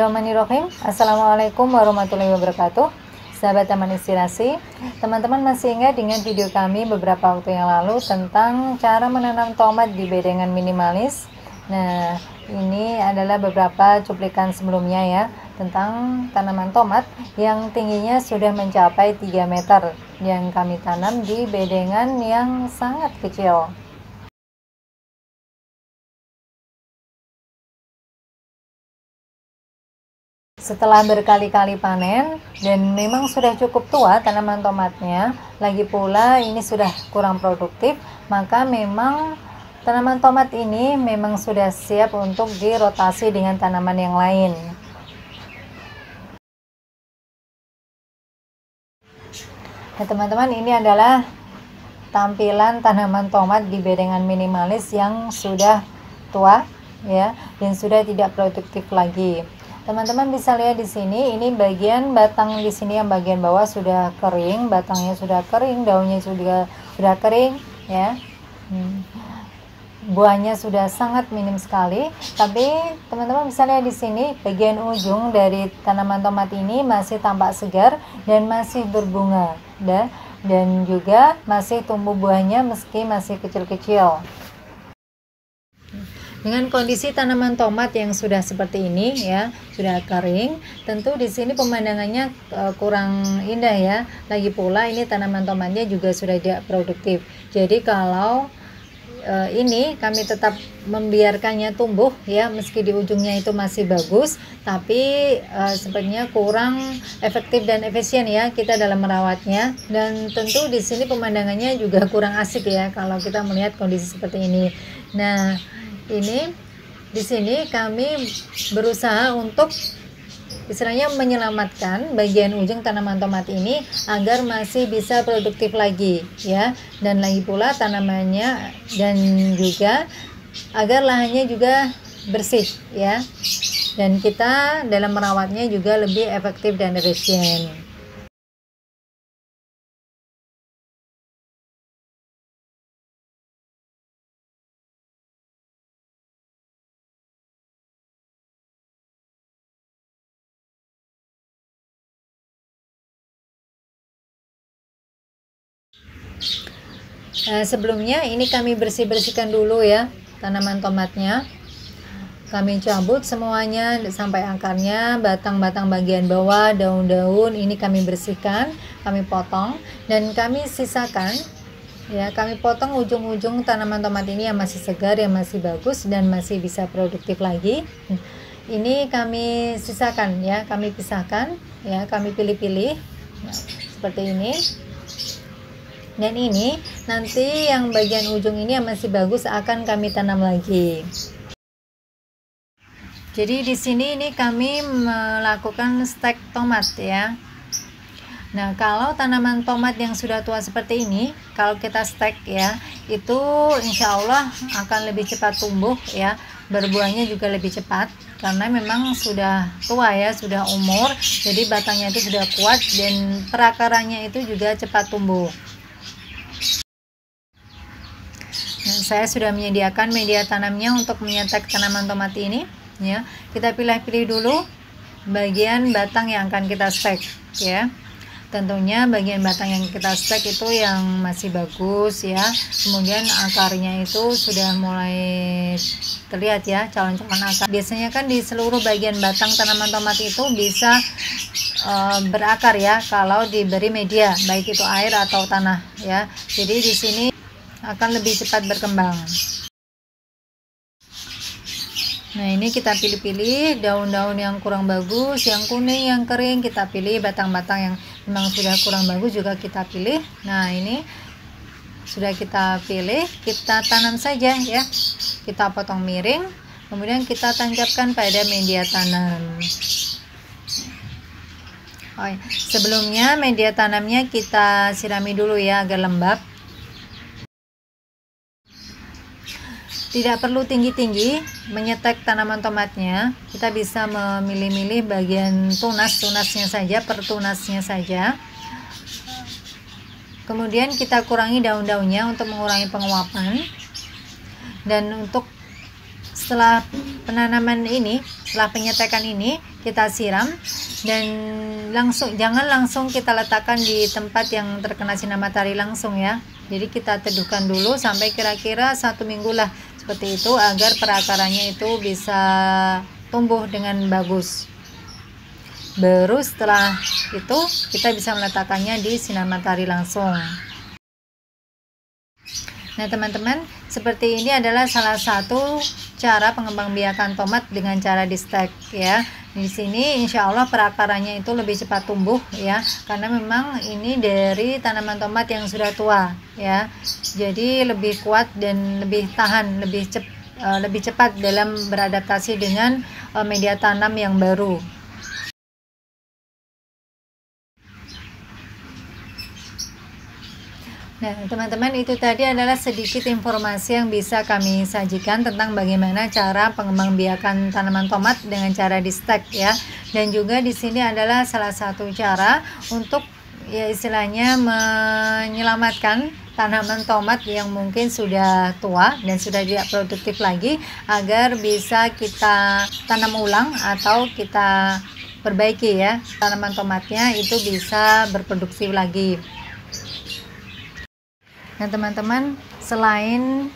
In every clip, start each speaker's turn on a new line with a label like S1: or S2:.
S1: Bismillahirrahmanirrahim. Assalamualaikum warahmatullahi wabarakatuh. Sahabat Taman Inspirasi, teman-teman masih ingat dengan video kami beberapa waktu yang lalu tentang cara menanam tomat di bedengan minimalis. Nah, ini adalah beberapa cuplikan sebelumnya ya, tentang tanaman tomat yang tingginya sudah mencapai 3 meter yang kami tanam di bedengan yang sangat kecil. Setelah berkali-kali panen dan memang sudah cukup tua tanaman tomatnya, lagi pula ini sudah kurang produktif, maka memang tanaman tomat ini memang sudah siap untuk dirotasi dengan tanaman yang lain. Nah, teman-teman, ini adalah tampilan tanaman tomat di bedengan minimalis yang sudah tua ya, dan sudah tidak produktif lagi. Teman-teman bisa lihat di sini, ini bagian batang di sini yang bagian bawah sudah kering, batangnya sudah kering, daunnya sudah kering ya. Buahnya sudah sangat minim sekali, tapi teman-teman bisa lihat di sini bagian ujung dari tanaman tomat ini masih tampak segar dan masih berbunga dan juga masih tumbuh buahnya meski masih kecil-kecil. Dengan kondisi tanaman tomat yang sudah seperti ini ya, sudah kering, tentu di sini pemandangannya kurang indah ya. Lagi pula ini tanaman tomatnya juga sudah tidak produktif. Jadi kalau ini kami tetap membiarkannya tumbuh ya, meski di ujungnya itu masih bagus, tapi sepertinya kurang efektif dan efisien ya kita dalam merawatnya. Dan tentu di sini pemandangannya juga kurang asik ya kalau kita melihat kondisi seperti ini. Nah, ini di sini kami berusaha untuk istilahnya menyelamatkan bagian ujung tanaman tomat ini agar masih bisa produktif lagi ya, dan lagi pula tanamannya dan juga agar lahannya juga bersih ya, dan kita dalam merawatnya juga lebih efektif dan efisien. Sebelumnya ini kami bersihkan dulu ya tanaman tomatnya. Kami cabut semuanya sampai akarnya, batang-batang bagian bawah, daun-daun ini kami bersihkan, kami potong dan kami sisakan ya, kami potong ujung-ujung tanaman tomat ini yang masih segar, yang masih bagus dan masih bisa produktif lagi. Ini kami sisakan ya, kami pisahkan ya, kami pilih-pilih seperti ini. Dan ini nanti yang bagian ujung ini yang masih bagus akan kami tanam lagi. Jadi di sini ini kami melakukan stek tomat ya. Nah, kalau tanaman tomat yang sudah tua seperti ini, kalau kita stek ya, itu insya Allah akan lebih cepat tumbuh ya, berbuahnya juga lebih cepat karena memang sudah tua ya, sudah umur, jadi batangnya itu sudah kuat dan perakarannya itu juga cepat tumbuh. Nah, saya sudah menyediakan media tanamnya untuk menyetek tanaman tomat ini ya. Kita pilih-pilih dulu bagian batang yang akan kita stek ya. Tentunya bagian batang yang kita stek itu yang masih bagus ya, kemudian akarnya itu sudah mulai terlihat ya, calon-calon akar. Biasanya kan di seluruh bagian batang tanaman tomat itu bisa berakar ya kalau diberi media, baik itu air atau tanah ya. Jadi di sini akan lebih cepat berkembang. Nah, ini kita pilih-pilih daun-daun yang kurang bagus, yang kuning, yang kering kita pilih, batang-batang yang memang sudah kurang bagus juga kita pilih. Nah, ini sudah kita pilih, kita tanam saja ya. Kita potong miring, kemudian kita tancapkan pada media tanam. Sebelumnya media tanamnya kita sirami dulu ya agar lembab. Tidak perlu tinggi-tinggi menyetek tanaman tomatnya, kita bisa memilih-milih bagian tunasnya saja, per tunasnya saja. Kemudian kita kurangi daun-daunnya untuk mengurangi penguapan. Dan untuk setelah penanaman ini, setelah penyetekan ini, kita siram, dan jangan langsung kita letakkan di tempat yang terkena sinar matahari langsung ya. Jadi kita teduhkan dulu sampai kira-kira 1 minggu lah, seperti itu, agar perakarannya itu bisa tumbuh dengan bagus. Baru setelah itu kita bisa meletakkannya di sinar matahari langsung. Nah teman-teman, seperti ini adalah salah satu cara pengembangbiakan tomat dengan cara di stek ya. Di sini insya Allah perakarannya itu lebih cepat tumbuh ya, karena memang ini dari tanaman tomat yang sudah tua ya. Jadi lebih kuat dan lebih tahan, lebih cepat dalam beradaptasi dengan media tanam yang baru. Nah teman-teman, itu tadi adalah sedikit informasi yang bisa kami sajikan tentang bagaimana cara pengembangbiakan tanaman tomat dengan cara di stek ya. Dan juga di sini adalah salah satu cara untuk ya istilahnya menyelamatkan tanaman tomat yang mungkin sudah tua dan sudah tidak produktif lagi, agar bisa kita tanam ulang atau kita perbaiki ya, tanaman tomatnya itu bisa berproduksi lagi. Nah teman-teman, selain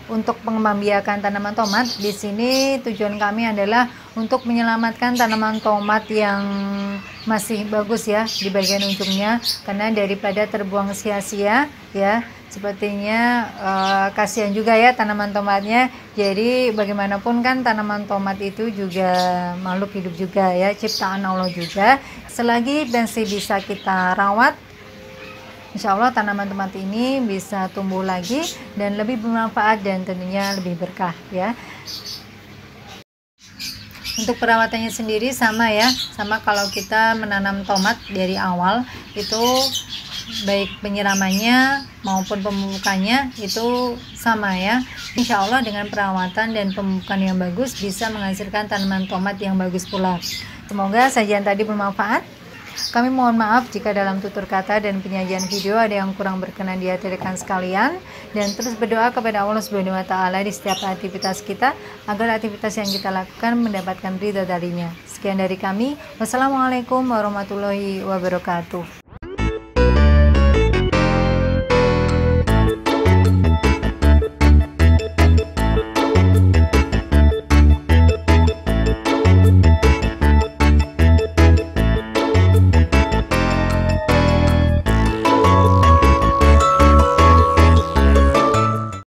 S1: untuk pengembangbiakan tanaman tomat, di sini tujuan kami adalah untuk menyelamatkan tanaman tomat yang masih bagus ya di bagian ujungnya, karena daripada terbuang sia-sia ya, sepertinya kasihan juga ya tanaman tomatnya. Jadi bagaimanapun kan tanaman tomat itu juga makhluk hidup juga ya, ciptaan Allah juga. Selagi masih bisa kita rawat, insya Allah tanaman tomat ini bisa tumbuh lagi dan lebih bermanfaat dan tentunya lebih berkah ya. Untuk perawatannya sendiri sama ya, sama kalau kita menanam tomat dari awal itu, baik penyiramannya maupun pemupukannya itu sama ya. Insya Allah dengan perawatan dan pemupukan yang bagus bisa menghasilkan tanaman tomat yang bagus pula. Semoga sajian tadi bermanfaat. Kami mohon maaf jika dalam tutur kata dan penyajian video ada yang kurang berkenan di hati rekan sekalian, dan terus berdoa kepada Allah Subhanahu wa taala di setiap aktivitas kita agar aktivitas yang kita lakukan mendapatkan ridha darinya. Sekian dari kami. Wassalamualaikum warahmatullahi wabarakatuh.